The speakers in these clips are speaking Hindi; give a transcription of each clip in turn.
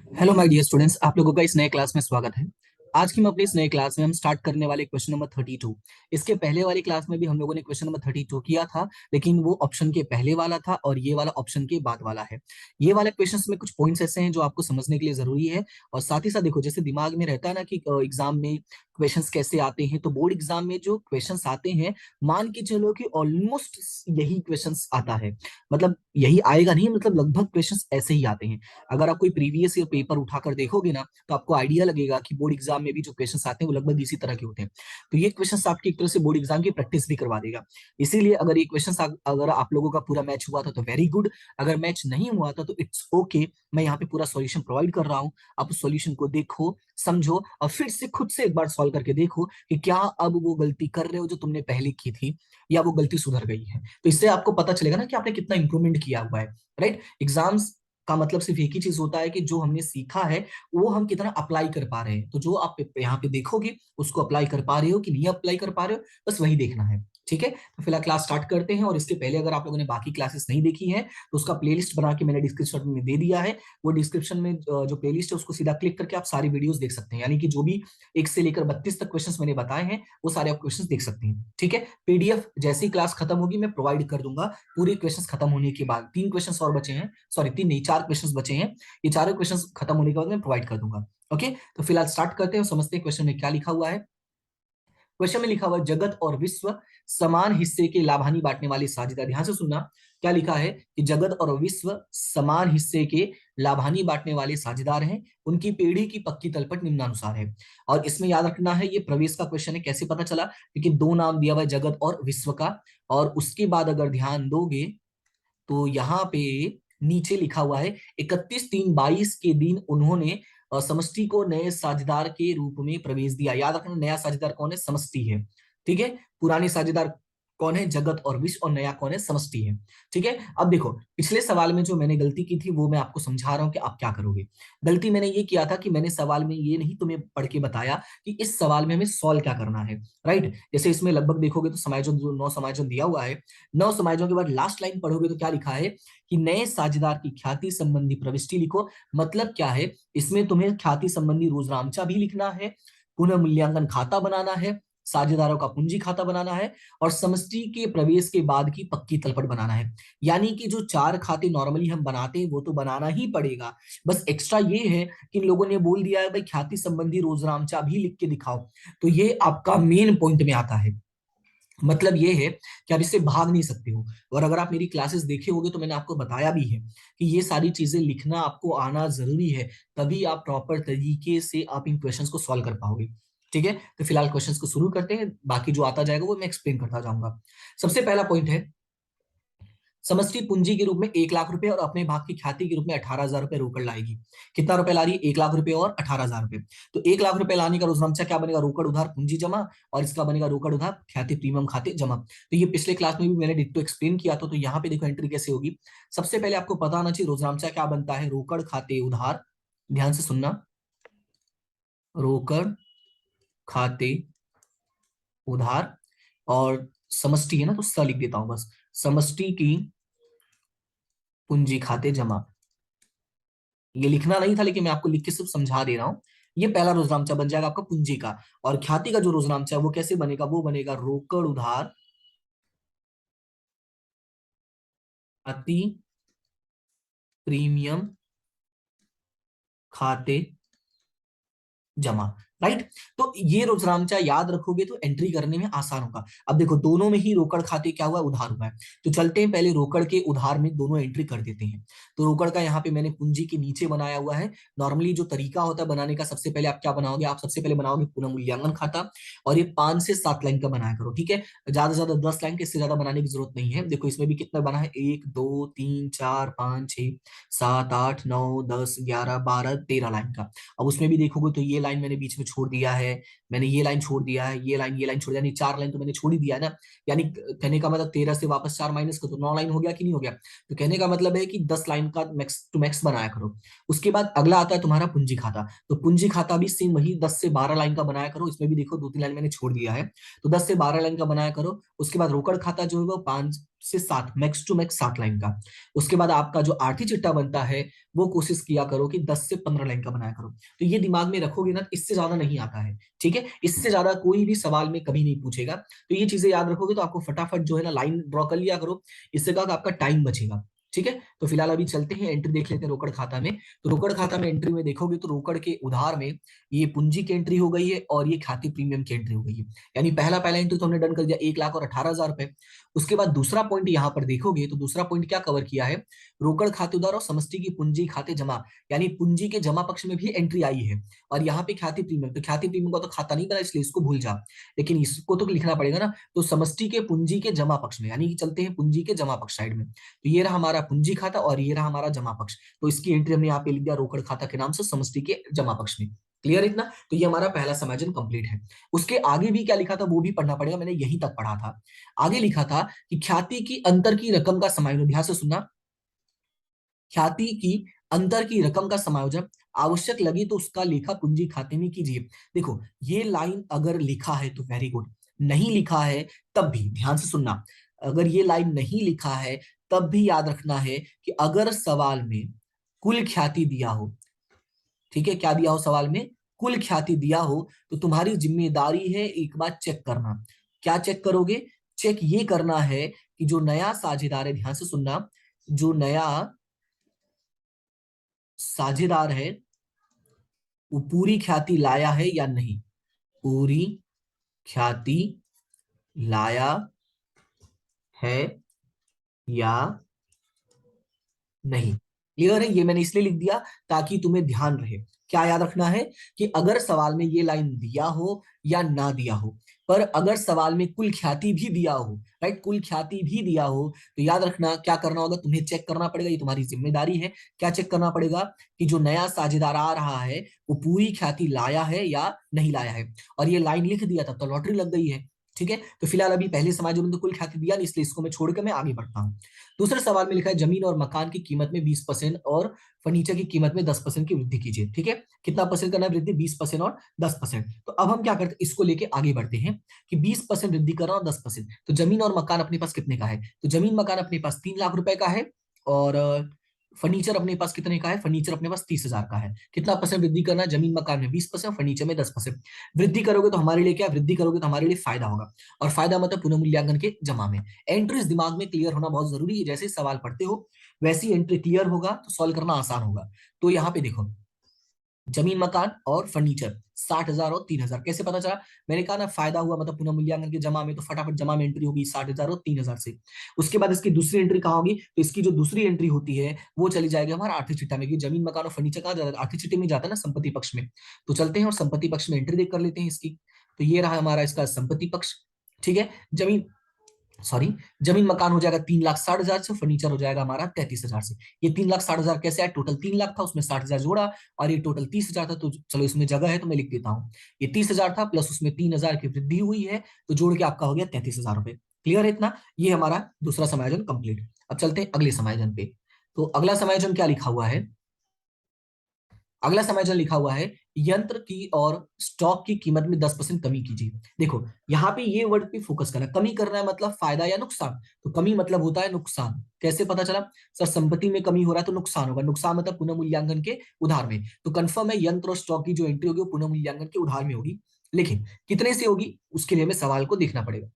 हेलो माय डियर स्टूडेंट्स, आप लोगों का इस नए क्लास में स्वागत है। आज की हम अपनी इस नए क्लास में हम स्टार्ट करने वाले क्वेश्चन नंबर 32। इसके पहले वाली क्लास में भी हम लोगों ने क्वेश्चन नंबर 32 किया था, लेकिन वो ऑप्शन के पहले वाला था और ये वाला ऑप्शन के बाद वाला है। ये वाले क्वेश्चंस में कुछ पॉइंट्स ऐसे हैं जो आपको समझने के लिए जरूरी है। और साथ ही साथ देखो, जैसे दिमाग में रहता है ना कि एग्जाम में क्वेश्चंस कैसे आते हैं, तो बोर्ड एग्जाम में जो क्वेश्चंस आते हैं, मान के चलो कि ऑलमोस्ट यही क्वेश्चंस आता है। मतलब यही आएगा नहीं, मतलब लगभग क्वेश्चंस ऐसे ही आते हैं। अगर आप कोई प्रीवियस ईयर पेपर उठाकर देखोगे ना, तो आपको आइडिया लगेगा कि बोर्ड एग्जाम में भी जो क्वेश्चंस आते हैं वो लगभग इसी तरह के होते हैं। तो ये क्वेश्चंस आपकी एक तरह से बोर्ड एग्जाम की प्रैक्टिस भी करवा देगा। इसीलिए अगर ये क्वेश्चंस अगर आप लोगों का पूरा मैच हुआ था तो वेरी गुड। अगर मैच नहीं हुआ था तो इट्स ओके। मैं यहाँ पे पूरा सॉल्यूशन प्रोवाइड कर रहा हूँ। आप उस सॉल्यूशन को देखो, समझो और फिर से खुद से एक बार सॉल्व करके देखो कि क्या अब वो गलती कर रहे हो जो तुमने पहले की थी, या वो गलती सुधर गई है। तो इससे आपको पता चलेगा ना कि आपने कितना इंप्रूवमेंट किया हुआ है। राइट। एग्जाम्स का मतलब सिर्फ एक ही चीज होता है कि जो हमने सीखा है वो हम कितना अप्लाई कर पा रहे हैं। तो जो आप यहाँ पे देखोगे उसको अप्लाई कर पा रहे हो कि नहीं अप्लाई कर पा रहे हो, बस वही देखना है। ठीक है, तो फिलहाल क्लास स्टार्ट करते हैं। और इसके पहले अगर आप लोगों ने बाकी क्लासेस नहीं देखी है तो उसका प्लेलिस्ट बना के मैंने डिस्क्रिप्शन में दे दिया है। वो डिस्क्रिप्शन में जो प्लेलिस्ट है उसको सीधा क्लिक करके आप सारी वीडियोस देख सकते हैं। यानी कि जो भी 1 से लेकर 32 तक क्वेश्चन मैंने बताए हैं वो सारे आप क्वेश्चन देख सकते हैं। ठीक है, पीडीएफ जैसी ही क्लास खत्म होगी मैं प्रोवाइड कर दूंगा। पूरे क्वेश्चन खत्म होने के बाद 3 क्वेश्चन और बचे हैं, सॉरी 3 नहीं 4 क्वेश्चन बचे हैं। ये चारों क्वेश्चन खत्म होने के बाद मैं प्रोवाइड कर दूंगा। ओके, तो फिलहाल स्टार्ट करते हैं और समझते हैं क्वेश्चन में क्या लिखा हुआ है। क्वेश्चन में लिखा हुआ है, जगत और विश्व समान हिस्से के लाभानी बांटने वाले साझेदार। ध्यान से सुनना, क्या लिखा है कि जगत और विश्व समान हिस्से के लाभानी बांटने वाले साझेदार हैं। उनकी पीढ़ी की पक्की तलपट निम्नानुसार है। और इसमें याद रखना है, ये प्रवेश का क्वेश्चन है। कैसे पता चला? क्योंकि दो नाम दिया हुआ है, जगत और विश्व का। और उसके बाद अगर ध्यान दोगे तो यहाँ पे नीचे लिखा हुआ है, 31/3/22 के दिन उन्होंने समष्टि को नए साझेदार के रूप में प्रवेश दिया। याद रखना, नया साझेदार कौन है? समष्टि है। ठीक है, पुराने साझेदार कौन है? जगत और विश्व। और नया कौन है? समष्टि है। ठीक है, अब देखो पिछले सवाल में जो मैंने गलती की थी वो मैं आपको समझा रहा हूं कि आप क्या करोगे। गलती मैंने ये किया था कि मैंने सवाल में ये नहीं तुम्हें पढ़ के बताया कि इस सवाल में हमें सॉल्व क्या करना है। राइट, जैसे इसमें लगभग देखोगे तो समायोजन, जो 9 समायोजन दिया हुआ है, 9 समायोजन के बाद लास्ट लाइन पढ़ोगे तो क्या लिखा है कि नए साझेदार की ख्याति संबंधी प्रविष्टि लिखो। मतलब क्या है, इसमें तुम्हें ख्याति संबंधी रोजनामचा भी लिखना है, पुनः मूल्यांकन खाता बनाना है, साझेदारों का पूंजी खाता बनाना है, और समष्टि के प्रवेश के बाद की पक्की तलपट बनाना है। यानी कि जो 4 खाते नॉर्मली हम बनाते हैं वो तो बनाना ही पड़ेगा। बस एक्स्ट्रा ये है कि इन लोगों ने बोल दिया है भाई ख्याति संबंधी रोजनामचा भी लिख के दिखाओ। तो ये आपका मेन पॉइंट में आता है। मतलब ये है कि आप इससे भाग नहीं सकते हो। और अगर आप मेरी क्लासेस देखे होगे तो मैंने आपको बताया भी है कि ये सारी चीजें लिखना आपको आना जरूरी है। तभी आप प्रॉपर तरीके से आप इन क्वेश्चंस को सॉल्व कर पाओगे। ठीक है, तो फिलहाल क्वेश्चंस को शुरू करते हैं, बाकी जो आता जाएगा वो मैं एक्सप्लेन करता जाऊंगा। सबसे पहला पॉइंट है, समष्टि पूंजी के रूप में 1 लाख रुपए और अपने भाग की ख्याति के रूप में 18,000 रुपए रोकड़ लाएगी। कितना रुपए ला रही है? 1 लाख रुपए और 18,000 रुपए। तो 1 लाख रुपए लाने का रोजनामचा क्या बनेगा? रोकड़ उधार पूंजी जमा। और इसका बनेगा रोकड़ उधार ख्याति प्रीमियम खाते जमा। तो ये पिछले क्लास में भी मैंने डिट्टो एक्सप्लेन किया था। तो यहाँ पे देखो एंट्री कैसे होगी। सबसे पहले आपको पता होना चाहिए रोजनामचा क्या बनता है। रोकड़ खाते उधार, ध्यान से सुनना, रोकड़ खाते उधार, और समष्टि है ना तो स लिख देता हूं बस, समष्टि की पूंजी खाते जमा। ये लिखना नहीं था लेकिन मैं आपको लिख के सिर्फ समझा दे रहा हूं। ये पहला रोजनामचा बन जाएगा आपका पूंजी का। और ख्याति का जो रोजनामचा है वो कैसे बनेगा? वो बनेगा रोकड़ उधार अति प्रीमियम खाते जमा। राइट। तो ये रोजनामचा याद रखोगे तो एंट्री करने में आसान होगा। अब देखो दोनों में ही रोकड़ खाते क्या हुआ? उधार हुआ है। तो चलते हैं पहले रोकड़ के उधार में दोनों एंट्री कर देते हैं। तो रोकड़ का यहाँ पे मैंने पूंजी के नीचे बनाया हुआ है। नॉर्मली जो तरीका होता है बनाने का, सबसे पहले आप क्या बनाओगे? आप सबसे पहले बनाओगे पुनः मूल्यांकन खाता। और ये 5 से 7 लाइन का बनाया करो। ठीक है, ज्यादा से ज्यादा 10 लाइन के, इससे ज्यादा बनाने की जरूरत नहीं है। देखो इसमें भी कितना बना है, 1 2 3 4 5 6 7 8 9 10 11 12 13 लाइन का। अब उसमें भी देखोगे तो ये लाइन मैंने बीच में छोड़ दिया है, मैंने ये लाइन छोड़ दिया है, ये लाइन छोड़ दिया, यानी 4 लाइन तो मैंने छोड़ ही दिया है ना। यानी कहने का मतलब 13 से वापस 4 माइनस करो तो 9 लाइन हो गया कि नहीं हो गया? तो कहने का मतलब है कि 10 लाइन का मैक्स टू मैक्स बनाया करो। उसके बाद अगला आता है तुम्हारा पूंजी खाता। तो पूंजी खाता भी सेम वही 10 से 12 लाइन का बनाया करो। इसमें भी देखो 2 3 लाइन मैंने छोड़ दिया है। तो 10 से 12 लाइन का बनाया करो। उसके बाद रोकड़ खाता जो है वो से 7, मैक्स टू मैक्स 7 लाइन का। उसके बाद आपका जो आरती चिट्टा बनता है वो कोशिश किया करो कि 10 से 15 लाइन का बनाया करो। तो ये दिमाग में रखोगे ना, इससे ज्यादा नहीं आता है, ठीक है। इससे ज्यादा कोई भी सवाल में कभी नहीं पूछेगा। तो ये चीजें याद रखोगे तो आपको फटाफट जो है ना लाइन ड्रॉ कर लिया करो। इससे क्या होगा, आपका टाइम बचेगा, ठीक है। तो फिलहाल अभी चलते हैं, एंट्री देख लेते हैं रोकड़ खाता में। तो रोकड़ खाता में एंट्री में देखोगे तो रोकड़ के उधार में ये पूंजी की एंट्री हो गई है और ये खाती प्रीमियम की एंट्री हो गई है। यानी पहला पहला एंट्री तो हमने डन कर दिया 1,18,000 रुपए। उसके बाद दूसरा पॉइंट यहाँ पर देखोगे तो दूसरा पॉइंट क्या कवर किया है, रोकड़ खाते उधार और समष्टि की पूंजी खाते जमा, यानी पूंजी के जमा पक्ष में भी एंट्री आई है। और यहाँ पे ख्याति प्रीमियम, तो ख्याति प्रीमियम का तो खाता नहीं बना इसलिए इसको भूल जा, लेकिन इसको तो लिखना पड़ेगा ना। तो समष्टि के पूंजी के जमा पक्ष में, यानी कि चलते हैं पूंजी के जमा पक्ष साइड में। तो ये रहा हमारा पूंजी खाता और ये रहा हमारा जमा पक्ष। तो इसकी एंट्री हमने यहाँ पे लिख दिया रोकड़ खाता के नाम से समष्टि के जमा पक्ष में। क्लियर इतना। तो ये हमारा पहला समायोजन कंप्लीट है। उसके आगे भी क्या लिखा था वो भी पढ़ना पड़ेगा, मैंने यहीं तक पढ़ा था। आगे लिखा था कि ख्याति की अंतर की रकम का समायोजन, ध्यान से सुनना, ख्याति की अंतर की रकम का समायोजन आवश्यक लगी तो उसका लेखा पूंजी खाते में कीजिए। देखो ये लाइन अगर लिखा है तो वेरी गुड, नहीं लिखा है तब भी ध्यान से सुनना। अगर ये लाइन नहीं लिखा है तब भी याद रखना है कि अगर सवाल में कुल ख्याति दिया हो, ठीक है, क्या दिया हो सवाल में, कुल ख्याति दिया हो, तो तुम्हारी जिम्मेदारी है एक बार चेक करना। क्या चेक करोगे, चेक ये करना है कि जो नया साझेदार है, ध्यान से सुनना, जो नया साझेदार है वो पूरी ख्याति लाया है या नहीं, पूरी ख्याति लाया है या नहीं। क्लियर है, ये मैंने इसलिए लिख दिया ताकि तुम्हें ध्यान रहे। क्या याद रखना है कि अगर सवाल में ये लाइन दिया हो या ना दिया हो, पर अगर सवाल में कुल ख्याति भी दिया हो, राइट, कुल ख्याति भी दिया हो, तो याद रखना क्या करना होगा, तुम्हें चेक करना पड़ेगा, ये तुम्हारी जिम्मेदारी है। क्या चेक करना पड़ेगा कि जो नया साझेदार आ रहा है वो पूरी ख्याति लाया है या नहीं लाया है। और ये लाइन लिख दिया तब तो लॉटरी लग गई है, ठीक है। तो फिलहाल अभी पहले समाज में तो कुल ख्याति दिया नहीं, इसलिए इसको मैं छोड़कर मैं आगे बढ़ता हूँ। दूसरे सवाल में लिखा है जमीन और मकान की कीमत में 20% और फर्नीचर की कीमत में 10% की वृद्धि कीजिए, ठीक है। कितना परसेंट करना है वृद्धि, 20% और 10%। तो अब हम क्या करते हैं, इसको लेके आगे बढ़ते हैं कि 20% वृद्धि कर रहा हूं 10%। तो जमीन और मकान अपने पास कितने का है, तो जमीन मकान अपने पास 3 लाख रुपए का है और फर्नीचर अपने पास कितने का है, फर्नीचर अपने पास 30,000 का है। कितना परसेंट वृद्धि करना है, जमीन मकान में 20%, फर्नीचर में 10%। वृद्धि करोगे तो हमारे लिए क्या, वृद्धि करोगे तो हमारे लिए फायदा होगा। और फायदा मतलब पुनः मूल्यांकन के जमा में। एंट्रीज दिमाग में क्लियर होना बहुत जरूरी है, जैसे सवाल पढ़ते हो वैसी एंट्री क्लियर होगा तो सॉल्व करना आसान होगा। तो यहाँ पे देखो जमीन मकान और फर्नीचर 60,000 और 3,000 कैसे पता चला, मैंने कहा ना फायदा हुआ मतलब पुनः मूल्यांकन के जमा में, तो फटाफट जमा में एंट्री होगी 60,000 और 3,000 से। उसके बाद इसकी दूसरी एंट्री कहाँ होगी, तो इसकी जो दूसरी एंट्री होती है वो चली जाएगी हमारा आर्थिक चिट्ठा में, कि जमीन मकान और फर्नीचर कहाँ जाता है, आर्थिक चिट्ठे में जाता है ना, संपत्ति पक्ष में। तो चलते हैं और संपत्ति पक्ष में एंट्री देख कर लेते हैं इसकी। तो ये रहा हमारा इसका संपत्ति पक्ष, ठीक है। जमीन, सॉरी, जमीन मकान हो जाएगा 3,60,000 से, फर्नीचर हो जाएगा हमारा 33,000 से। ये 3,60,000 कैसे आया, टोटल 3 लाख था उसमें 60,000 जोड़ा और ये टोटल 30,000 था। तो चलो इसमें जगह है तो मैं लिख देता हूँ, ये 30,000 था प्लस उसमें 3,000 की वृद्धि हुई है, तो जोड़ के आपका हो गया 33,000 रुपए। क्लियर है इतना, ये हमारा दूसरा समायोजन कंप्लीट। अब चलते हैं अगले समायोजन पे। तो अगला समायोजन क्या लिखा हुआ है, अगला समायोजन लिखा हुआ है यंत्र की और स्टॉक की कीमत में 10% कमी कीजिए। देखो यहाँ पे ये वर्ड पे फोकस करना, कमी करना है मतलब फायदा या नुकसान। तो कमी मतलब होता है नुकसान। कैसे पता चला, सर संपत्ति में कमी हो रहा है तो नुकसान होगा, नुकसान मतलब पुनः मूल्यांकन के उधार में। तो कंफर्म है यंत्र और स्टॉक की जो एंट्री होगी वो पुनः मूल्यांकन के उधार में होगी, लेकिन कितने से होगी उसके लिए हमें सवाल को देखना पड़ेगा।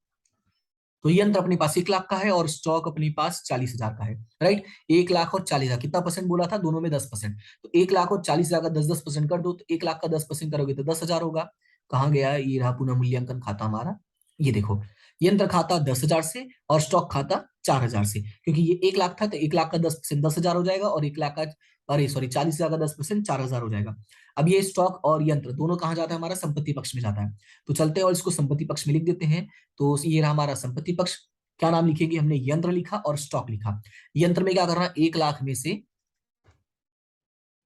तो यंत्र अपने पास 1 लाख का है और स्टॉक अपने पास 40,000 का है, राइट। 1 लाख और 40,000 कितना परसेंट बोला था, दोनों में 10%। तो 1 लाख और 40,000 का 10-10% कर दो, तो 1 लाख का 10% करोगे तो 10,000 होगा। कहाँ गया ये रहा पुनः मूल्यांकन खाता हमारा, ये देखो यंत्र खाता 10,000 से और स्टॉक खाता 4,000 से, क्योंकि ये 1 लाख था तो 1 लाख का 10% 10,000 हो जाएगा और 1 लाख का, अरे सॉरी, 40,000 का 10% 4,000 हो जाएगा। अब ये स्टॉक और यंत्र दोनों कहाँ जाता है, हमारा संपत्ति पक्ष में जाता है। तो चलते हैं और इसको संपत्ति पक्ष में लिख देते हैं। तो ये रहा हमारा संपत्ति पक्ष। क्या नाम लिखेगी, हमने यंत्र लिखा और स्टॉक लिखा। यंत्र में क्या करना, 1 लाख में से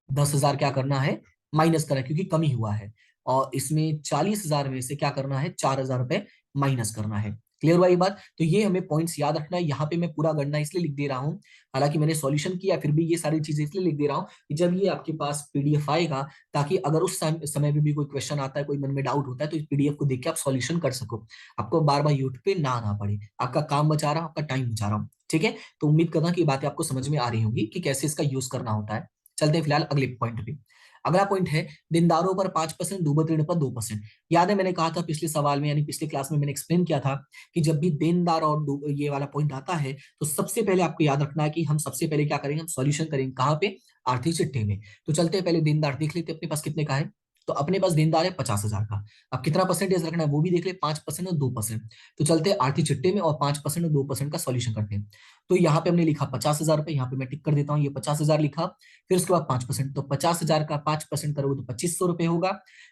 10,000 क्या करना है, माइनस करना है क्योंकि कमी हुआ है। और इसमें 40,000 में से क्या करना है, 4,000 रुपए माइनस करना है। क्लियर हुआ ये बात। तो ये हमें पॉइंट्स याद रखना है। यहाँ पे मैं पूरा गणना इसलिए लिख दे रहा हूँ, हालांकि मैंने सॉल्यूशन किया फिर भी ये सारी चीजें इसलिए लिख दे रहा हूँ कि जब ये आपके पास पीडीएफ आएगा, ताकि अगर उस समय पे भी कोई क्वेश्चन आता है, कोई मन में डाउट होता है, तो इस पीडीएफ को देख के आप सॉल्यूशन कर सको, आपको बार बार यूट्यूब पे ना आना पड़े। आपका काम बचा रहा हूँ, आपका टाइम बचा रहा हूँ। ठीक है, तो उम्मीद करना कि ये बातें आपको समझ में आ रही होंगी कि कैसे इसका यूज करना होता है। चलते हैं फिलहाल अगले पॉइंट पे। अगला पॉइंट है देनदारों पर 5%, डूबत ऋण पर 2%। याद है मैंने कहा था पिछले सवाल में यानी पिछले क्लास में मैंने एक्सप्लेन किया था कि जब भी देनदार और ये वाला पॉइंट आता है तो सबसे पहले आपको याद रखना है कि हम सबसे पहले क्या करेंगे, हम सॉल्यूशन करेंगे कहाँ पे, आर्थिक चिट्ठे में। तो चलते हैं पहले देनदार देख लेते हैं अपने पास कितने का है। तो अपने पास देनदार है 50,000 का। अब कितना परसेंटेज रखना है वो भी देख ले, 5% और 2%। तो चलते हैं आर्थिक चिट्ठे में और 5% और 2% का सॉल्यूशन करते हैं। तो यहाँ पे हमने लिखा 50,000 रुपए, यहाँ पे मैं टिक कर देता हूँ, ये 50,000 लिखा। फिर उसके बाद 5%, तो 50,000 का 5% करोगे तो 2500 रुपए होगा।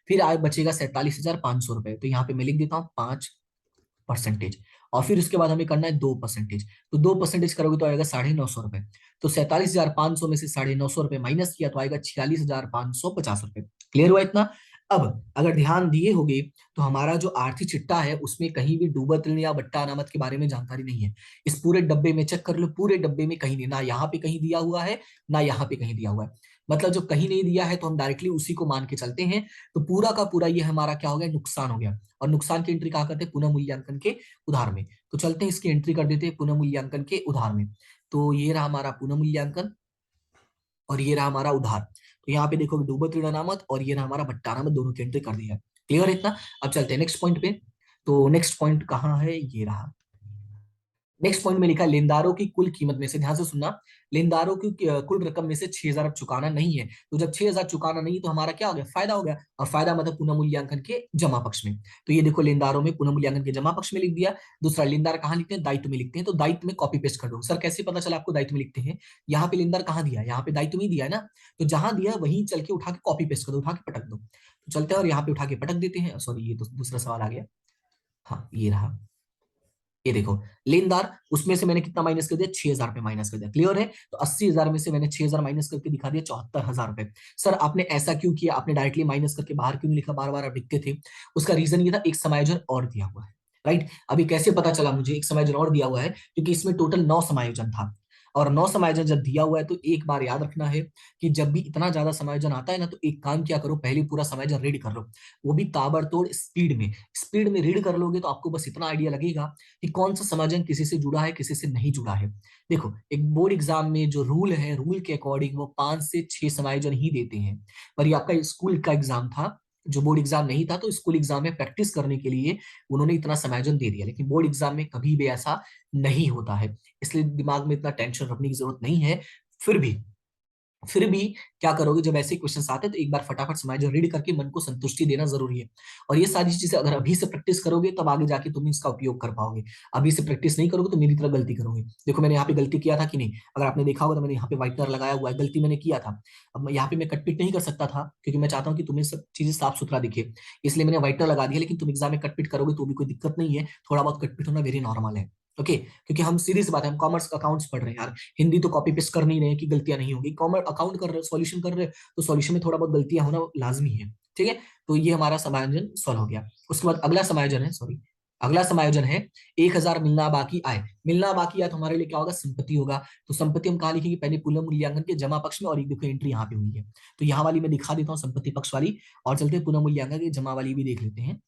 फिर आय बचेगा 47,500 रुपए, तो यहाँ पे मैं लिख देता हूँ 5%। और फिर उसके बाद हमें करना है 2%। तो 2% करोगे तो आएगा 950 रुपए। तो 47,500 में से 950 रुपए माइनस किया तो आएगा 46,550 रुपए। क्लियर हुआ इतना। अब अगर ध्यान दिए होगे तो हमारा जो आर्थिक चिट्ठा है उसमें कहीं भी डूबत ऋण या बट्टा अनामत के बारे में जानकारी नहीं है। इस पूरे डब्बे में चेक कर लो, पूरे डब्बे में कहीं नहीं, ना यहाँ पे कहीं दिया हुआ है ना यहाँ पे कहीं दिया हुआ है। मतलब जो कहीं नहीं दिया है तो हम डायरेक्टली उसी को मान के चलते हैं। तो पूरा का पूरा ये हमारा क्या हो गया, नुकसान हो गया। और नुकसान की एंट्री कहाँ करते हैं, पुनः मूल्यांकन के उधार में। तो चलते हैं इसकी एंट्री कर देते हैं पुनः मूल्यांकन के उधार में। तो ये रहा हमारा पुनः मूल्यांकन और ये रहा हमारा उधार। तो यहाँ पे देखो डूबत ऋण अनामत और ये रहा हमारा भट्टा अनामत, दोनों की एंट्री कर दिया है। क्लियर है इतना। अब चलते हैं नेक्स्ट पॉइंट पे। तो नेक्स्ट पॉइंट कहाँ है, ये रहा। नेक्स्ट पॉइंट में लिखा है लेनदारों की कुल कीमत में से, ध्यान से सुनना, लेनदारों की कुल रकम में से 6,000 अब चुकाना नहीं है। तो जब 6,000 चुकाना नहीं तो हमारा क्या हो गया, फायदा हो गया। और फायदा मतलब पुनः मूल्यांकन के जमा पक्ष में। तो ये देखो लेनदारों में पुनः मूल्यांकन के जमा पक्ष में लिख दिया। दूसरा लेनदार कहाँ लिखते हैं, दायित्व में लिखते हैं। तो दायित्व में कॉपी पेस्ट कर दो। सर कैसे पता चला आपको दायित्व में लिखते हैं, यहाँ पे लेनदार कहाँ दिया है, यहाँ पे दायित्व में दिया है ना। तो जहां दिया है वहीं चल के उठा के कॉपी पेस्ट कर दो, उठा के पटक दो। तो चलते हैं और यहाँ पे उठा के पटक देते हैं। सॉरी ये तो दूसरा सवाल आ गया। हाँ ये रहा। ये देखो लेनदार, उसमें से मैंने कितना माइनस कर दिया, 6,000 रुपए माइनस कर दिया। क्लियर है। तो 80,000 में से मैंने 6,000 माइनस करके दिखा दिया 74,000 रुपए। सर आपने ऐसा क्यों किया, आपने डायरेक्टली माइनस करके बाहर क्यों नहीं लिखा, बार बार आप लिखते थे। उसका रीजन ये था, एक समायोजन और दिया हुआ है। राइट। अभी कैसे पता चला मुझे एक समायोजन और दिया हुआ है, क्योंकि इसमें टोटल 9 समायोजन था। और 9 समायोजन जब दिया हुआ है तो एक बार याद रखना है कि जब भी इतना ज्यादा समायोजन आता है ना, तो एक काम क्या करो, पहले पूरा समायोजन रीड कर लो। वो भी ताबड़तोड़ स्पीड में। स्पीड में रीड कर लोगे तो आपको बस इतना आइडिया लगेगा कि कौन सा समायोजन किसी से जुड़ा है किसी से नहीं जुड़ा है। देखो एक बोर्ड एग्जाम में जो रूल है, रूल के अकॉर्डिंग वो 5 से 6 समायोजन ही देते हैं। पर ये आपका स्कूल का एग्जाम था, जो बोर्ड एग्जाम नहीं था, तो स्कूल एग्जाम में प्रैक्टिस करने के लिए उन्होंने इतना समायोजन दे दिया। लेकिन बोर्ड एग्जाम में कभी भी ऐसा नहीं होता है, इसलिए दिमाग में इतना टेंशन रखने की जरूरत नहीं है। फिर भी फिर भी क्या करोगे, जब ऐसे क्वेश्चंस आते हैं तो एक बार फटाफट समायोजन रीड करके मन को संतुष्टि देना जरूरी है। और ये सारी चीजें अगर अभी से प्रैक्टिस करोगे तब आगे जाके तुम इसका उपयोग कर पाओगे। अभी से प्रैक्टिस नहीं करोगे तो मेरी तरह गलती करोगे। देखो मैंने यहाँ पे गलती किया था कि नहीं, अगर आपने देखा होगा तो मैंने यहाँ पे व्हाइटनर लगाया हुआ है, गलती मैंने किया था। अब यहाँ पे मैं कटपिट नहीं कर सकता था क्योंकि मैं चाहता हूँ कि तुम्हें सब चीजें साफ सुथरा दिखे, इसलिए मैंने व्हाइटनर लगा दिया। लेकिन तुम एग्जाम में कटपिट करोगे तो भी कोई दिक्कत नहीं है, थोड़ा बहुत कटपिट होना वेरी नॉर्मल है। ओके, क्योंकि हम सीरीज बात है, हम कॉमर्स अकाउंट्स पढ़ रहे हैं यार। हिंदी तो कॉपी पेस्ट कर नहीं रहे कि गलतियां नहीं होगी, कॉमर्स अकाउंट कर रहे सॉल्यूशन कर रहे, तो सॉल्यूशन में थोड़ा बहुत गलतियां होना लाजमी है। ठीक है। तो ये हमारा समायोजन सॉल्व हो गया। उसके बाद अगला समायोजन है, सॉरी अगला समायोजन है 1,000 मिलना बाकी आय। मिलना बाकी आय तो हमारे लिए क्या होगा, संपत्ति होगा। तो संपत्ति हम कहा लिखेंगे, पहले पुनः मूल्यांकन के जमा पक्ष में, और एक देखो एंट्री यहाँ पे हुई है। तो यहाँ वाली मैं दिखा देता हूँ संपत्ति पक्ष वाली, और चलते पुनः मूल्यांकन के जमा वाली भी देख लेते हैं।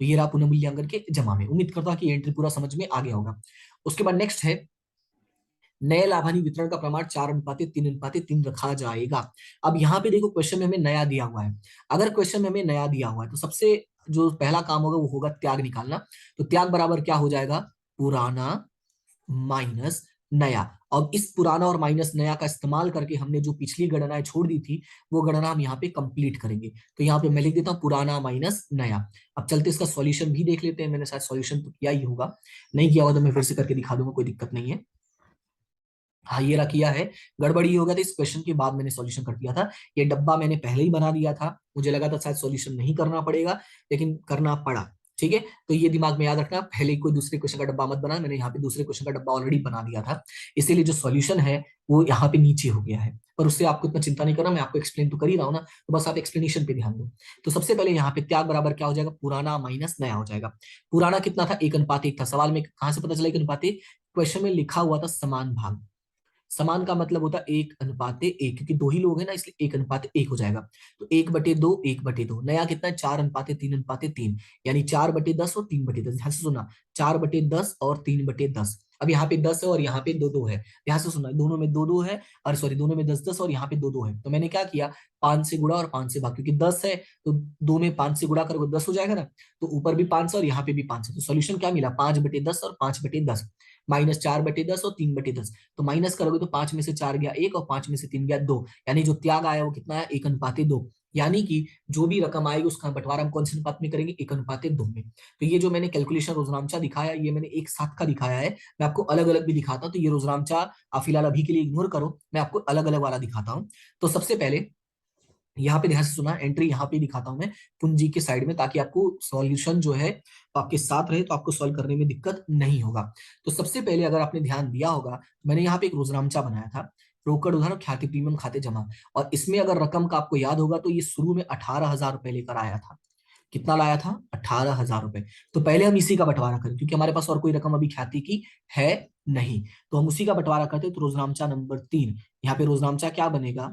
तो ये रहा पुनः मूल्यांकन के जमा में। उम्मीद करता हूं कि एंट्री पूरा समझ में आ गया होगा। उसके बाद नेक्स्ट है नए लाभानी वितरण का प्रमाण 4:3:3 रखा जाएगा। अब यहाँ पे देखो क्वेश्चन में हमें नया दिया हुआ है। अगर क्वेश्चन में हमें नया दिया हुआ है तो सबसे जो पहला काम होगा वो होगा त्याग निकालना। तो त्याग बराबर क्या हो जाएगा, पुराना माइनस नया। अब इस पुराना और माइनस नया का इस्तेमाल करके हमने जो पिछली गणनाएं छोड़ दी थी वो गणना हम यहाँ पे कंप्लीट करेंगे। तो यहाँ पे मैं लिख देता हूँ पुराना माइनस नया। अब चलते इसका सॉल्यूशन भी देख लेते हैं। मैंने शायद सॉल्यूशन तो किया ही होगा, नहीं किया होगा तो मैं फिर से करके दिखा दूंगा, कोई दिक्कत नहीं है। हाँ ये रहा किया है। गड़बड़ी हो गया था, इस क्वेश्चन के बाद मैंने सॉल्यूशन कर दिया था। ये डब्बा मैंने पहले ही बना दिया था, मुझे लगा था शायद सॉल्यूशन नहीं करना पड़ेगा, लेकिन करना पड़ा। ठीक है। तो ये दिमाग में याद रखना, पहले कोई दूसरे क्वेश्चन का डब्बा मत बना, मैंने यहाँ पे दूसरे क्वेश्चन का डब्बा ऑलरेडी बना दिया था। इसीलिए जो सॉल्यूशन है वो यहाँ पे नीचे हो गया है। पर उससे आपको इतना चिंता नहीं करना, मैं आपको एक्सप्लेन तो कर ही रहा हूँ ना, तो बस आप एक्सप्लेनेशन पे ध्यान दो। तो सबसे पहले यहाँ पे त्याग बराबर क्या हो जाएगा, पुराना माइनस नया हो जाएगा। पुराना कितना था, 1:1 था। सवाल में कहां से पता चला 1:1, क्वेश्चन में लिखा हुआ था समान भाग। समान का मतलब होता है 1:1, क्योंकि दो ही लोग हैं ना इसलिए 1:1 हो जाएगा। तो 1/2, 1/2। नया कितना है, 4:3:3, यानी 4/10 और 3/10। ध्यान से सुना, 4/10 और 3/10। अब यहाँ पे 10 है और यहाँ पे 2 2 है, ध्यान से सुनना, दोनों में 2 2 है, और सॉरी दोनों में 10 10 और यहाँ पे 2 2 है। तो मैंने क्या किया, 5 से गुणा और 5 से भाग, क्योंकि 10 है तो 2 में 5 से गुणा करोगे 10 हो जाएगा ना, तो ऊपर भी 5 और यहाँ पे भी 5 है। तो सोल्यूशन क्या मिला, 5/10 और 5/10, -4/10 और 3/10। तो माइनस करोगे तो 5 में से 4 गया 1 और 5 में से 3 गया 2, यानी जो त्याग आया वो कितना है, 1:2। यानी कि जो भी रकम आएगी उसका बंटवारा हम कौन से अनुपात में करेंगे, 1:2 में। तो ये जो मैंने कैलकुलेशन रोजनामचा दिखाया, ये मैंने एक साथ का दिखाया है, मैं आपको अलग अलग भी दिखाता हूँ। तो ये रोजनामचा आप फिलहाल अभी के लिए इग्नोर करो, मैं आपको अलग अलग वाला दिखाता हूँ। तो सबसे पहले यहाँ पे ध्यान से सुना, एंट्री यहाँ पे दिखाता हूं मैं पूंजी के साइड में, ताकि आपको सॉल्यूशन जो है तो आपके साथ रहे, तो आपको सॉल्व करने में दिक्कत नहीं होगा। तो सबसे पहले अगर आपने ध्यान दिया होगा, मैंने यहाँ पे एक रोजनामचा बनाया था, रोकड़ उधार और ख्याति प्रीमियम खाते जमा, और इसमें अगर रकम का आपको याद होगा तो ये शुरू में 18,000 रुपए लेकर आया था। कितना लाया था, 18,000 रुपए। तो पहले हम इसी का बंटवारा करें, क्योंकि हमारे पास और कोई रकम अभी ख्याति की है नहीं, तो हम उसी का बंटवारा करते। तो रोजनामचा नंबर 3, यहाँ पे रोजनामचा क्या बनेगा,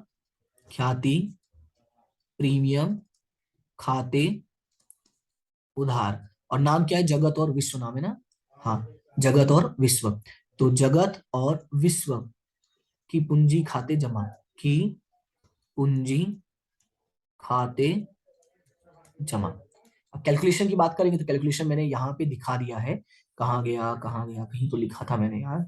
ख्याति प्रीमियम खाते उधार, और नाम क्या है, जगत और विश्व नाम है ना, हाँ, जगत और विश्व। तो जगत और विश्व की पूंजी खाते जमा, की पूंजी खाते जमा। अब कैलकुलेशन की बात करेंगे तो कैलकुलेशन मैंने यहाँ पे दिखा दिया है, कहाँ गया कहाँ गया, कहीं तो लिखा था मैंने यार,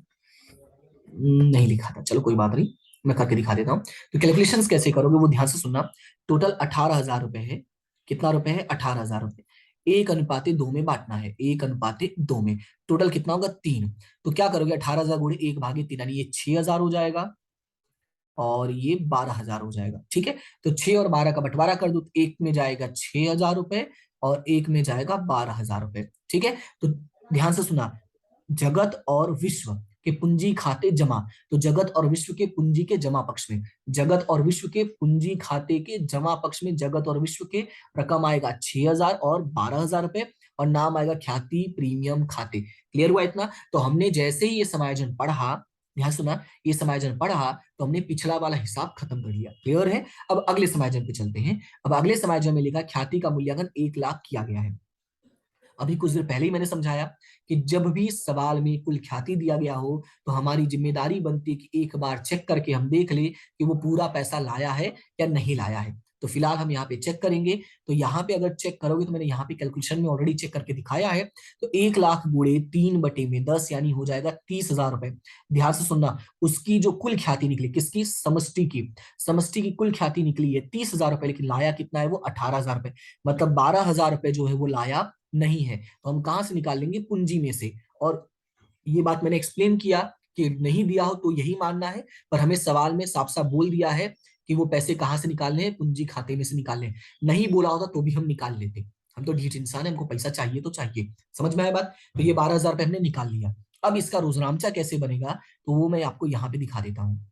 नहीं लिखा था, चलो कोई बात नहीं, मैं करके दिखा देता हूँ। तो कैलकुलेशंस कैसे करोगे वो ध्यान से सुनना। टोटल 18,000 रुपए है, कितना रुपए है, 18,000 रुपए, 1:2 में बांटना है, 1:2 में। टोटल कितना होगा, 3। तो क्या करोगे, 18,000 गुणे 1/3, यानी ये 6,000 हो जाएगा और ये 12,000 हो जाएगा। ठीक है, तो 6 और 12 का बंटवारा कर दो, एक में जाएगा 6,000 रुपए और एक में जाएगा 12,000 रुपए। ठीक है, तो ध्यान से सुना, जगत और विश्व के पूंजी खाते जमा, तो जगत और विश्व के पूंजी के जमा पक्ष में, जगत और विश्व के पूंजी खाते के जमा पक्ष में जगत और विश्व के रकम आएगा 6,000 और 12,000 रुपए, और नाम आएगा ख्याति प्रीमियम खाते। क्लियर हुआ इतना। तो हमने जैसे ही ये समायोजन पढ़ा, ध्यान सुना, ये समायोजन पढ़ा तो हमने पिछला वाला हिसाब खत्म कर लिया। क्लियर है। अब अगले समायोजन पे चलते हैं। अब अगले समायोजन में लिखा ख्याति का मूल्यांकन 1,00,000 किया गया है। अभी कुछ देर पहले ही मैंने समझाया कि जब भी सवाल में कुल ख्याति दिया गया हो तो हमारी जिम्मेदारी बनती है कि एक बार चेक करके हम देख ले कि वो पूरा पैसा लाया है या नहीं लाया है। तो फिलहाल हम यहाँ पे चेक करेंगे। तो यहाँ पे अगर चेक करोगे तो मैंने यहाँ पे कैलकुलेशन में ऑलरेडी चेक करके दिखाया है। तो 1,00,000 गुणे 3/10 यानी हो जाएगा 30,000 रुपए। ध्यान से सुनना, उसकी जो कुल ख्याति निकली, किसकी, समष्टि की, समष्टि की कुल ख्याति निकली है 30,000 रुपए, लेकिन लाया कितना है, वो 18,000 रुपए, मतलब 12,000 रुपए जो है वो लाया नहीं है। तो हम कहां से निकाल लेंगे, पूंजी में से। और ये बात मैंने एक्सप्लेन किया कि नहीं दिया हो तो यही मानना है, पर हमें सवाल में साफ साफ बोल दिया है कि वो पैसे कहां से निकालने हैं, पूंजी खाते में से निकालने हैं। नहीं बोला होता तो भी हम निकाल लेते, हम तो ढीठ इंसान है, हमको पैसा चाहिए तो चाहिए। समझ में आया बात। तो ये 12,000 रुपए हमने निकाल लिया। अब इसका रोजनामचा कैसे बनेगा तो वो मैं आपको यहाँ पे दिखा देता हूँ।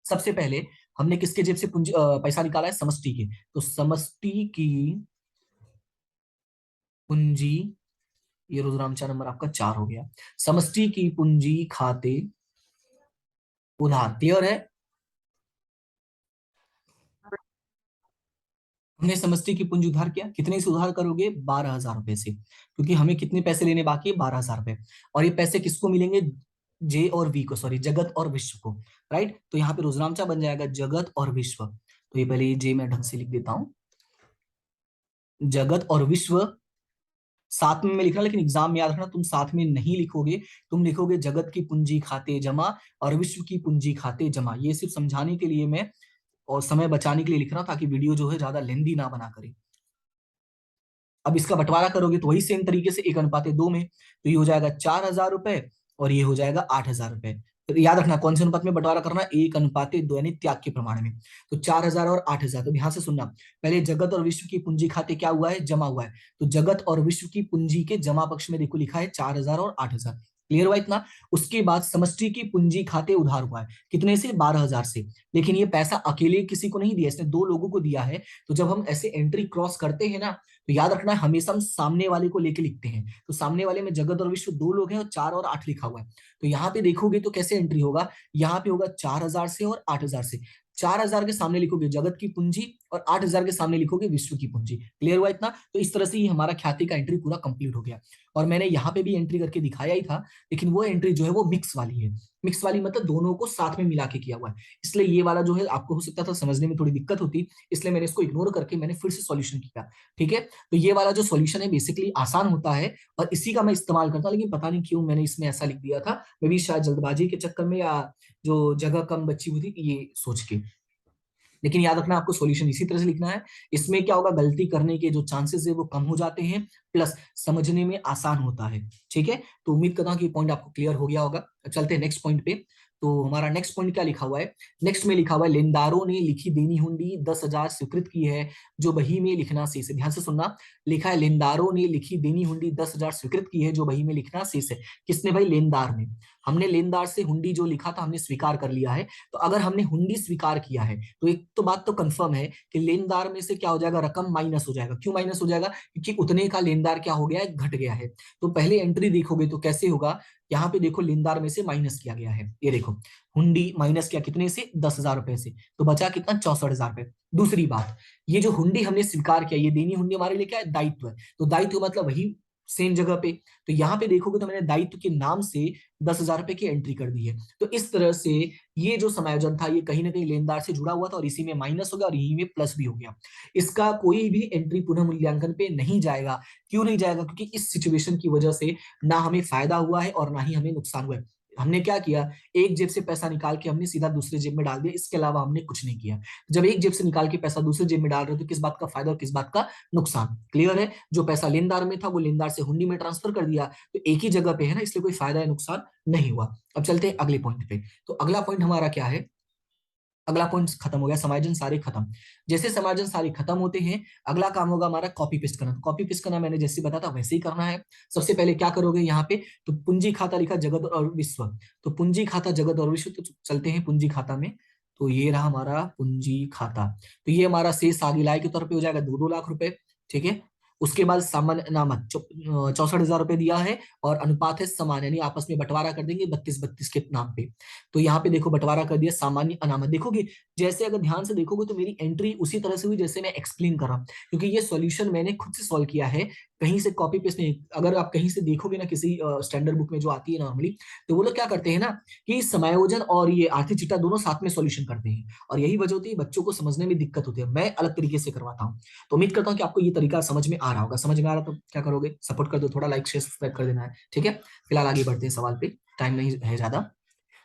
सबसे पहले हमने किसके जेब से पूंजी पैसा निकाला है, समष्टि के। तो समष्टि की पूंजी, ये रोजनामचा नंबर आपका 4 हो गया। समष्टि की पूंजी खाते उधार, क्लियर है। हमने समष्टि की पूंजी उधार किया, कितने से उधार करोगे, 12,000 रुपए से, क्योंकि हमें कितने पैसे लेने बाकी है, 12,000 रुपए। और ये पैसे किसको मिलेंगे, जे और वी को, सॉरी जगत और विश्व को। राइट, तो यहाँ पे रोजनामचा बन जाएगा जगत और विश्व। तो ये पहले ये जे मैं ढंग से लिख देता हूं, जगत और विश्व, साथ में मैं लिख रहा, लेकिन एग्जाम में याद रखना, तुम साथ में नहीं लिखोगे, तुम लिखोगे जगत की पूंजी खाते जमा और विश्व की पूंजी खाते जमा। ये सिर्फ समझाने के लिए मैं और समय बचाने के लिए लिख रहा हूं, ताकि वीडियो जो है ज्यादा लेंदी ना बना करे। अब इसका बंटवारा करोगे तो वही सेम तरीके से 1:2 में, तो ये हो जाएगा 4,000 रुपए और ये हो जाएगा 8,000 रुपए। तो याद रखना कौन से अनुपात में बंटवारा करना, 1:2 यानी त्याग के प्रमाण में। तो 4,000 और 8,000, तो ध्यान से सुनना, पहले जगत और विश्व की पूंजी खाते क्या हुआ है, जमा हुआ है। तो जगत और विश्व की पूंजी के जमा पक्ष में देखो लिखा है 4,000 और 8,000। क्लियर हुआ इतना। उसके बाद समष्टि की पूंजी खाते उधार हुआ है, कितने से, 12,000 से। लेकिन ये पैसा अकेले किसी को नहीं दिया, इसने 2 लोगों को दिया है। तो जब हम ऐसे एंट्री क्रॉस करते हैं ना, तो याद रखना है हमेशा हम सामने वाले को लेके लिखते हैं। तो सामने वाले में जगत और विश्व 2 लोग हैं और 4 और 8 लिखा हुआ है। तो यहाँ पे देखोगे तो कैसे एंट्री होगा, यहाँ पे होगा 4,000 से और 8,000 से। 4000 के सामने लिखोगे जगत की पूंजी और 8000 के सामने लिखोगे विश्व की पूंजी। क्लियर हुआ इतना? तो इस तरह से ही हमारा ख्याति का एंट्री पूरा कंप्लीट हो गया। और मैंने यहाँ पे भी एंट्री करके दिखाया ही था, लेकिन वो एंट्री जो है वो मिक्स वाली है। मिक्स वाली मतलब दोनों को साथ में मिला के किया हुआ है, इसलिए ये वाला जो है आपको हो सकता था समझने में थोड़ी दिक्कत होती, इसलिए मैंने इसको इग्नोर करके मैंने फिर से सॉल्यूशन किया। ठीक है, तो ये वाला जो सॉल्यूशन है बेसिकली आसान होता है और इसी का मैं इस्तेमाल करता हूँ, लेकिन पता नहीं क्यों मैंने इसमें ऐसा लिख दिया था, मे भी शायद जल्दबाजी के चक्कर में या जो जगह कम बची हुई थी ये सोच के। लेकिन याद रखना आपको सॉल्यूशन इसी तरह से लिखना है। इसमें क्या होगा, गलती करने के जो चांसेस है वो कम हो जाते हैं, प्लस समझने में आसान होता है। ठीक है, तो उम्मीद करता हूं कि पॉइंट आपको क्लियर हो गया होगा। चलते हैं नेक्स्ट पॉइंट पे। तो हमारा नेक्स्ट पॉइंट क्या लिखा हुआ है? नेक्स्ट में लिखा हुआ है लेनदारों ने लिखी देनी हुंडी 10,000 स्वीकृत की है, जो बही में लिखना शेष है। ध्यान से सुनना, लिखा है लेनदारों ने लिखी देनी हुंडी 10,000 स्वीकृत की है, जो बही में लिखना शेष है। किसने भाई? लेनदार ने। हमने लेनदार से हुंडी जो लिखा था हमने स्वीकार कर लिया है। तो अगर हमने हुंडी स्वीकार किया है तो एक तो बात तो कंफर्म है कि लेनदार में से क्या हो जाएगा, रकम माइनस हो जाएगा। क्यों माइनस हो जाएगा? क्योंकि उतने का लेनदार क्या हो गया है, घट गया है। तो पहले एंट्री देखोगे तो कैसे होगा, यहाँ पे देखो लेनदार में से माइनस किया गया है, ये देखो हुंडी माइनस किया कितने से, 10,000 रुपए से, तो बचा कितना, 64,000 रुपए। दूसरी बात, ये जो हुंडी हमने स्वीकार किया, ये देनी हुंडी हमारे लिए क्या है, दायित्व है। तो दायित्व मतलब वही सेम जगह पे। तो यहाँ पे देखोगे तो मैंने दायित्व के नाम से 10,000 रुपए की एंट्री कर दी है। तो इस तरह से ये जो समायोजन था ये कहीं ना कहीं लेनदार से जुड़ा हुआ था और इसी में माइनस हो गया और यही में प्लस भी हो गया। इसका कोई भी एंट्री पुनः मूल्यांकन पे नहीं जाएगा। क्यों नहीं जाएगा? क्योंकि इस सिचुएशन की वजह से ना हमें फायदा हुआ है और ना ही हमें नुकसान हुआ है। हमने क्या किया, एक जेब से पैसा निकाल के हमने सीधा दूसरे जेब में डाल दिया, इसके अलावा हमने कुछ नहीं किया। जब एक जेब से निकाल के पैसा दूसरे जेब में डाल रहे हो तो किस बात का फायदा और किस बात का नुकसान? क्लियर है? जो पैसा लेनदार में था वो लेनदार से हुंडी में ट्रांसफर कर दिया, तो एक ही जगह पे है ना, इसलिए कोई फायदा या नुकसान नहीं हुआ। अब चलते हैं अगले पॉइंट पे। तो अगला पॉइंट हमारा क्या है? अगला पॉइंट खत्म हो गया, समायोजन सारे खत्म। जैसे समायोजन सारे खत्म होते हैं, अगला काम होगा हमारा कॉपी पेस्ट करना। कॉपी पेस्ट करना मैंने जैसे बताया था वैसे ही करना है। सबसे पहले क्या करोगे यहाँ पे, तो पूंजी खाता लिखा जगत और विश्व, तो पूंजी खाता जगत और विश्व, तो चलते हैं पूंजी खाता में। तो ये रहा हमारा पूंजी खाता। तो ये हमारा शेष आगे लाए के तौर पे हो जाएगा 2-2 लाख रुपए। ठीक है, उसके बाद सामान्य अनामत 64,000 रुपए दिया है और अनुपात है समान, यानी आपस में बंटवारा कर देंगे 32-32 के नाम पे। तो यहाँ पे देखो बंटवारा कर दिया, सामान्य अनामत देखोगे, जैसे अगर ध्यान से देखोगे तो मेरी एंट्री उसी तरह से हुई जैसे मैं एक्सप्लेन कर रहा हूँ, क्योंकि ये सॉल्यूशन मैंने खुद से सॉल्व किया है, कहीं से कॉपी पेस्ट नहीं। अगर आप कहीं से देखोगे ना किसी स्टैंडर्ड बुक में जो आती है नॉर्मली, तो वो लोग क्या करते हैं ना कि समायोजन और ये आर्थिक चिट्ठा दोनों साथ में सॉल्यूशन करते हैं, और यही वजह होती है बच्चों को समझने में दिक्कत होती है। मैं अलग तरीके से करवाता हूँ। तो उम्मीद करता हूँ कि आपको ये तरीका समझ में आ रहा होगा। समझ में आ रहा तो क्या करोगे, सपोर्ट कर दो, थोड़ा लाइक शेयर सब्सक्राइब कर देना है। ठीक है, फिलहाल आगे बढ़ते हैं सवाल पे, टाइम नहीं है ज्यादा।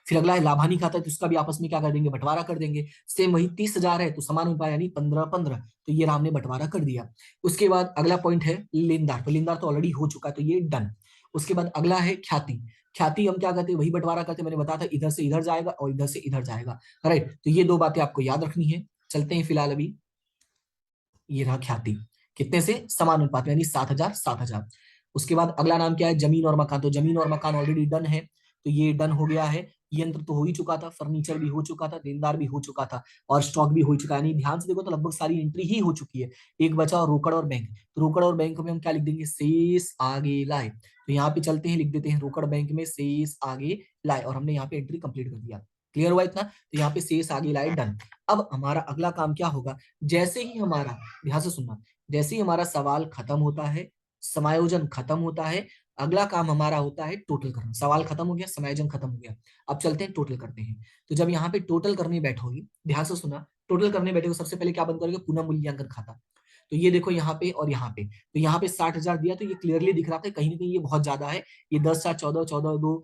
फिर अगला है लाभानी खाता है, तो उसका भी आपस में क्या कर देंगे, बंटवारा कर देंगे। सेम वही 30,000 है तो समान उपाय यानी 15-15, तो ये हमने बंटवारा कर दिया। उसके बाद अगला पॉइंट है लेनदार, तो लेनदार तो ऑलरेडी हो चुका है तो ये डन। उसके बाद अगला है ख्याति। ख्याति हम क्या करते हैं, वही बंटवारा करते हैं, मैंने बताया था इधर से इधर जाएगा और इधर से इधर जाएगा। राइट, तो ये दो बातें आपको याद रखनी है। चलते हैं फिलहाल अभी, ये रहा ख्याति, कितने से, समान अनुपात में, यानी 7,000 7,000। उसके बाद अगला नाम क्या है, जमीन और मकान। तो जमीन और मकान ऑलरेडी डन है, तो ये डन हो गया है। यंत्र तो हो ही चुका था, फर्नीचर भी हो चुका था, देनदार भी हो चुका था और स्टॉक भी हो चुका है। यानी ध्यान से देखो तो लगभग सारी एंट्री ही हो चुकी है। एक बचा और रोकड़ और बैंक। तो रोकड़ और बैंक में हम क्या लिख देंगे, शेष आगे लाए। तो यहाँ पे चलते हैं, लिख देते हैं रोकड़ बैंक में शेष आगे लाए, और हमने यहाँ पे एंट्री कंप्लीट कर दिया। क्लियर हुआ इतना? तो यहाँ पे शेष आगे लाए डन। अब हमारा अगला काम क्या होगा, जैसे ही हमारा, ध्यान से सुनना, जैसे ही हमारा सवाल खत्म होता है, समायोजन खत्म होता है, अगला काम हमारा होता है टोटल करना। सवाल खत्म हो गया, समायोजन खत्म हो गया, अब चलते हैं टोटल करते हैं। तो जब यहाँ पे टोटल करने बैठोगे, ध्यान से सुना, टोटल करने बैठोगे सबसे पहले क्या बंद करोगे, पुनः मूल्यांकन खाता। तो ये देखो यहाँ पे और यहाँ पे, तो यहाँ पे 60,000 दिया, तो ये क्लियरली दिख रहा था कहीं ना कहीं ये बहुत ज्यादा है। ये 10 4 14 14 2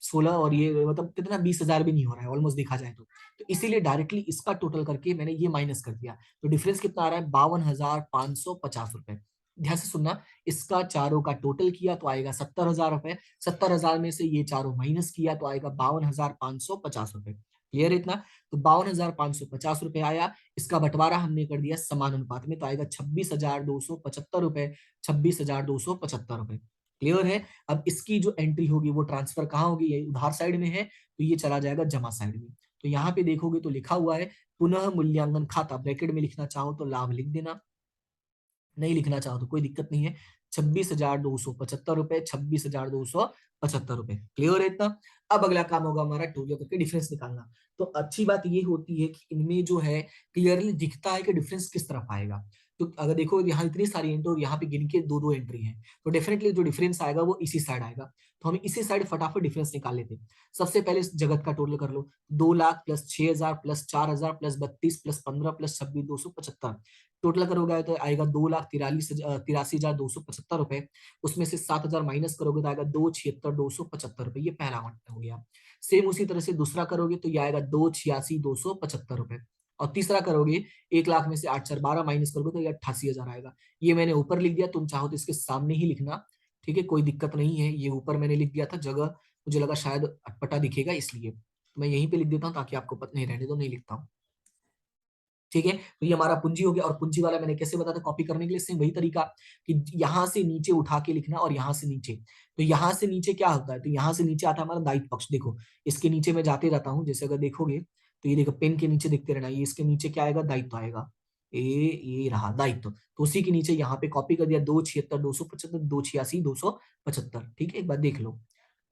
16 और ये मतलब कितना, 20,000 भी नहीं हो रहा है ऑलमोस्ट देखा जाए तो इसीलिए डायरेक्टली इसका टोटल करके मैंने ये माइनस कर दिया। तो डिफरेंस कितना आ रहा है, 52,550 रुपए। ध्यान से सुनना, इसका चारों का टोटल किया तो आएगा 70,000 रुपए, 70,000 में से ये चारों माइनस किया तो आएगा 52,550 रुपए। क्लियर है इतना? तो 52,550 रुपए आया, इसका बंटवारा हमने कर दिया समान अनुपात में, तो आएगा 26,275 रुपए, 26,275 रुपए। क्लियर है? अब इसकी जो एंट्री होगी वो ट्रांसफर कहाँ होगी, ये उधार साइड में है, तो ये चला जाएगा जमा साइड में। तो यहाँ पे देखोगे तो लिखा हुआ है पुनः मूल्यांकन खाता, ब्रैकेट में लिखना चाहो तो लाभ लिख देना, नहीं लिखना चाहो तो कोई दिक्कत नहीं है। 26,275 रुपए, 26,275 रुपए। क्लियर है इतना? अब अगला काम होगा हमारा टोटल करके डिफरेंस निकालना। तो अच्छी बात ये होती है कि इनमें जो है क्लियरली दिखता है कि डिफरेंस किस तरफ आएगा। तो अगर देखो यहाँ इतनी सारी एंट्री और यहाँ पे गिन के दो दो एंट्री है, तो डेफिनेटली जो डिफरेंस आएगा वो इसी साइड आएगा। तो हम इसी साइड फटाफट डिफरेंस निकाल लेते हैं। सबसे पहले इस जगत का टोटल कर लो। 2 lakh plus 6,000 plus 4,000 plus 32 plus 15 plus 26,275। Total करोगे तो आएगा 2,43,8275 रुपए। उसमें से 7,000 माइनस करोगे तो आएगा 2,76,275 रुपए। ये पहला अमाउंट हो गया। सेम उसी तरह से दूसरा करोगे तो ये आएगा 2,86,275 रुपए। और तीसरा करोगे 1 लाख में से 8,412 माइनस करोगे तो ये 88,000 आएगा। ये मैंने ऊपर लिख दिया, तुम चाहो तो इसके सामने ही लिखना। ठीक है, कोई दिक्कत नहीं है। ये ऊपर मैंने लिख दिया था, जगह मुझे लगा शायद अटपटा दिखेगा इसलिए तो मैं यहीं पे लिख देता हूँ ताकि आपको पता नहीं रहने दो, नहीं लिखता हूँ। ठीक है, तो ये हमारा पूंजी हो गया। और पूंजी वाला मैंने कैसे बताया था कॉपी करने के लिए, सेम वही तरीका कि यहाँ से नीचे उठा के लिखना और यहाँ से नीचे। तो यहाँ से नीचे क्या होता है, तो यहाँ से नीचे आता है हमारा दायित्व पक्ष। देखो इसके नीचे मैं जाते रहता हूँ, जैसे अगर देखोगे तो ये देखो पेन के नीचे देखते रहना, ये इसके नीचे क्या आएगा, दायित्व आएगा। ये रहा दायित्व, तो उसी के नीचे यहाँ पे कॉपी कर दिया 2,76,275, 2,86,275। ठीक है, एक बार देख लो,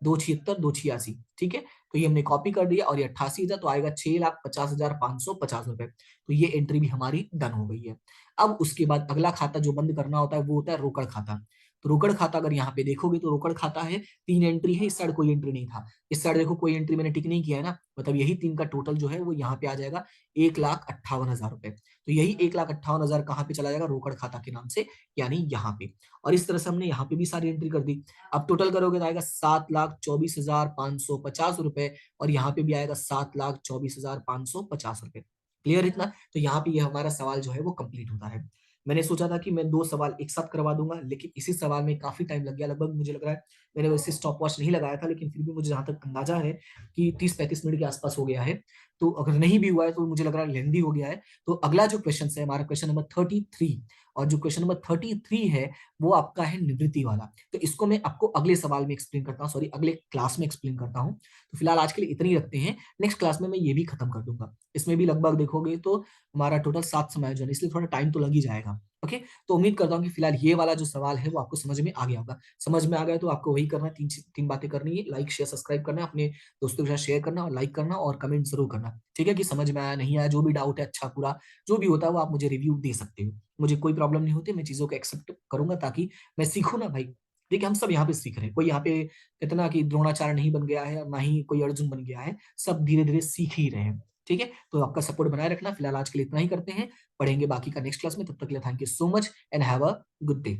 2,76, 2,86। ठीक है, तो ये हमने कॉपी कर दिया और ये 88,000 तो आएगा 6,50,550 रुपए। तो ये एंट्री भी हमारी डन हो गई है। अब उसके बाद अगला खाता जो बंद करना होता है वो होता है रोकड़ खाता। तो रोकड़ खाता अगर यहाँ पे देखोगे तो रोकड़ खाता है, 3 एंट्री है, इस साइड कोई एंट्री नहीं था। इस साइड देखो कोई एंट्री मैंने टिक नहीं किया है ना, मतलब यही तीन का टोटल जो है वो यहाँ पे आ जाएगा 1,58,000 रुपए। तो यही 1,58,000 कहाँ पे चला जाएगा, रोकड़ खाता के नाम से, यानी यहाँ पे। और इस तरह से हमने यहाँ पे भी सारी एंट्री कर दी। अब टोटल करोगे तो आएगा 7,24,550 रुपए। और यहाँ पे भी आएगा 7,24,550 रुपए। क्लियर इतना? तो यहाँ पे ये हमारा सवाल जो है वो कंप्लीट होता है। मैंने सोचा था कि मैं 2 सवाल एक साथ करवा दूंगा, लेकिन इसी सवाल में काफी टाइम लग गया, लगभग मुझे लग रहा है मैंने वैसे स्टॉप वॉच नहीं लगाया था, लेकिन फिर भी मुझे जहां तक अंदाजा है कि 30-35 मिनट के आसपास हो गया है। तो अगर नहीं भी हुआ है तो मुझे लग रहा है लेंदी हो गया है। तो अगला जो क्वेश्चन है हमारा क्वेश्चन नंबर 33। और जो क्वेश्चन नंबर 33 है वो आपका है निवृत्ति वाला। तो इसको मैं आपको अगले सवाल में एक्सप्लेन करता हूँ, सॉरी अगले क्लास में एक्सप्लेन करता हूँ। तो फिलहाल आज के लिए इतनी रखते हैं, नेक्स्ट क्लास में मैं ये भी खत्म कर दूंगा। इसमें भी लगभग देखोगे तो हमारा टोटल 7 समय जो है, इसलिए थोड़ा टाइम तो लग ही जाएगा। ओके, तो उम्मीद करता हूँ कि फिलहाल ये वाला जो सवाल है वो आपको समझ में आ गया होगा। समझ में आ गया तो आपको वही करना है, तीन तीन बातें करनी है, लाइक शेयर सब्सक्राइब करना, अपने दोस्तों के साथ शेयर करना और लाइक करना और कमेंट जरूर करना। ठीक है, कि समझ में आया नहीं आया, जो भी डाउट है अच्छा पूरा जो भी होता है वो आप मुझे रिव्यू दे सकते हो। मुझे कोई प्रॉब्लम नहीं होती, मैं चीजों को एक्सेप्ट करूंगा ताकि मैं सीखूं ना भाई। देखिए हम सब यहाँ पे सीख रहे हैं, कोई यहाँ पे इतना कि द्रोणाचार्य नहीं बन गया है और ना ही कोई अर्जुन बन गया है, सब धीरे धीरे सीख ही रहे हैं। ठीक है, तो आपका सपोर्ट बनाए रखना। फिलहाल आज के लिए इतना ही करते हैं, पढ़ेंगे बाकी का नेक्स्ट क्लास में। तब तक के लिए thank you so much and have a good day.